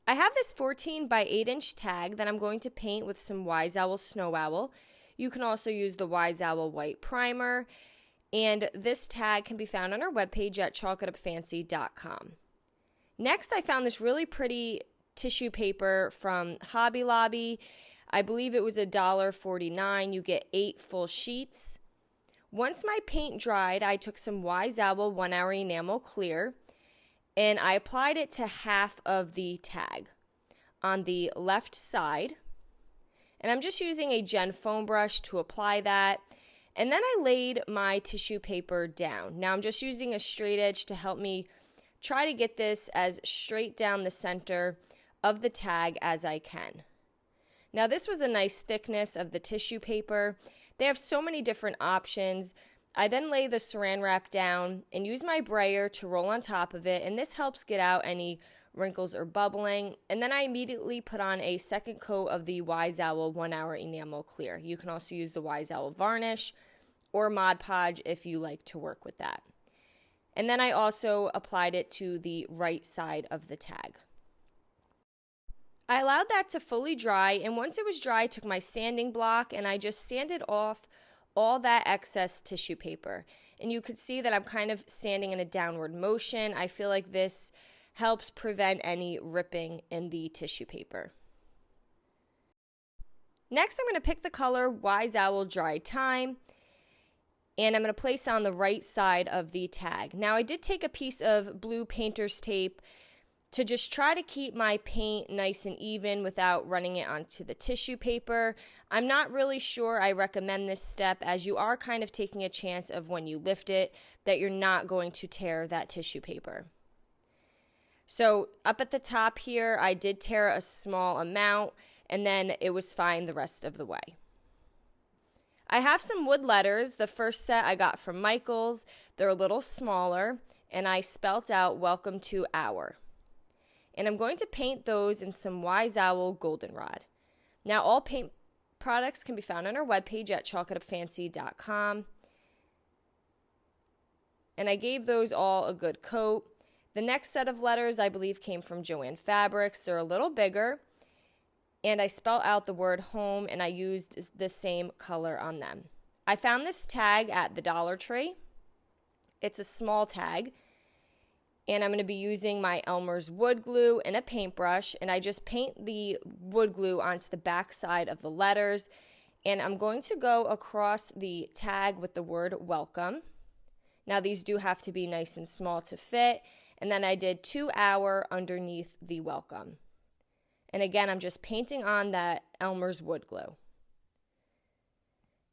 I have this 14 by 8 inch tag that I'm going to paint with some Wise Owl Snow Owl. You can also use the Wise Owl White Primer, and this tag can be found on our webpage at chalkitupfancy.com. Next, I found this really pretty tissue paper from Hobby Lobby. I believe it was $1.49. You get 8 full sheets. Once my paint dried, I took some Wise Owl 1 Hour Enamel Clear, and I applied it to half of the tag on the left side. And I'm just using a Gen foam brush to apply that. And then I laid my tissue paper down. Now I'm just using a straight edge to help me try to get this as straight down the center of the tag as I can. Now this was a nice thickness of the tissue paper. They have so many different options. I then lay the saran wrap down and use my brayer to roll on top of it, and this helps get out any wrinkles or bubbling. And then I immediately put on a second coat of the Wise Owl 1 Hour Enamel Clear. You can also use the Wise Owl Varnish or Mod Podge if you like to work with that. And then I also applied it to the right side of the tag. I allowed that to fully dry, and once it was dry, I took my sanding block and I just sanded off all that excess tissue paper. And you could see that I'm kind of sanding in a downward motion. I feel like this helps prevent any ripping in the tissue paper. Next, I'm going to pick the color Wise Owl Dry Time, and I'm going to place it on the right side of the tag. Now, I did take a piece of blue painter's tape to just try to keep my paint nice and even without running it onto the tissue paper. I'm not really sure I recommend this step, as you are kind of taking a chance of when you lift it that you're not going to tear that tissue paper. So up at the top here, I did tear a small amount, and then it was fine the rest of the way. I have some wood letters. The first set I got from Michaels. They're a little smaller, and I spelt out "Welcome to Our." And I'm going to paint those in some Wise Owl Goldenrod. Now, all paint products can be found on our webpage at chalkitupfancy.com. And I gave those all a good coat. The next set of letters, I believe, came from Joann Fabrics. They're a little bigger. And I spelled out the word home, and I used the same color on them. I found this tag at the Dollar Tree. It's a small tag. And I'm going to be using my Elmer's wood glue and a paintbrush, and I just paint the wood glue onto the back side of the letters, and I'm going to go across the tag with the word welcome. Now these do have to be nice and small to fit, and then I did 2 hour underneath the welcome. And again, I'm just painting on that Elmer's wood glue.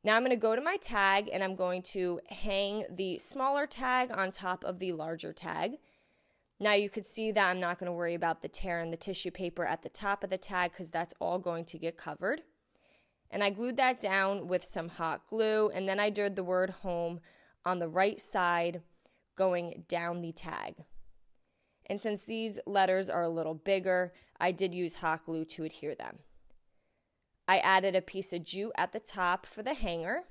Now I'm going to go to my tag, and I'm going to hang the smaller tag on top of the larger tag. Now you could see that I'm not going to worry about the tear in the tissue paper at the top of the tag because that's all going to get covered. And I glued that down with some hot glue, and then I did the word home on the right side going down the tag. And since these letters are a little bigger, I did use hot glue to adhere them. I added a piece of jute at the top for the hanger.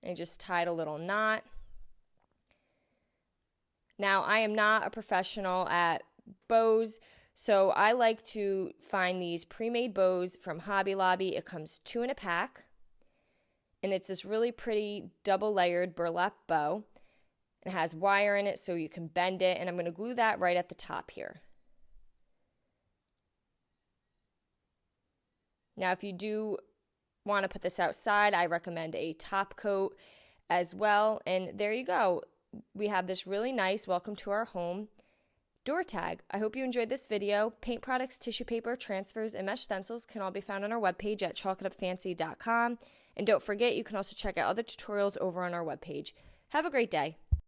And just tied a little knot. Now, I am not a professional at bows, so I like to find these pre-made bows from Hobby Lobby. It comes 2 in a pack, and it's this really pretty double-layered burlap bow. It has wire in it so you can bend it, and I'm going to glue that right at the top here. Now, if you do want to put this outside, I recommend a top coat as well, and there you go. We have this really nice welcome to our home door tag. I hope you enjoyed this video. Paint products, tissue paper, transfers, and mesh stencils can all be found on our webpage at chalkitupfancy.com. And don't forget, you can also check out other tutorials over on our webpage. Have a great day.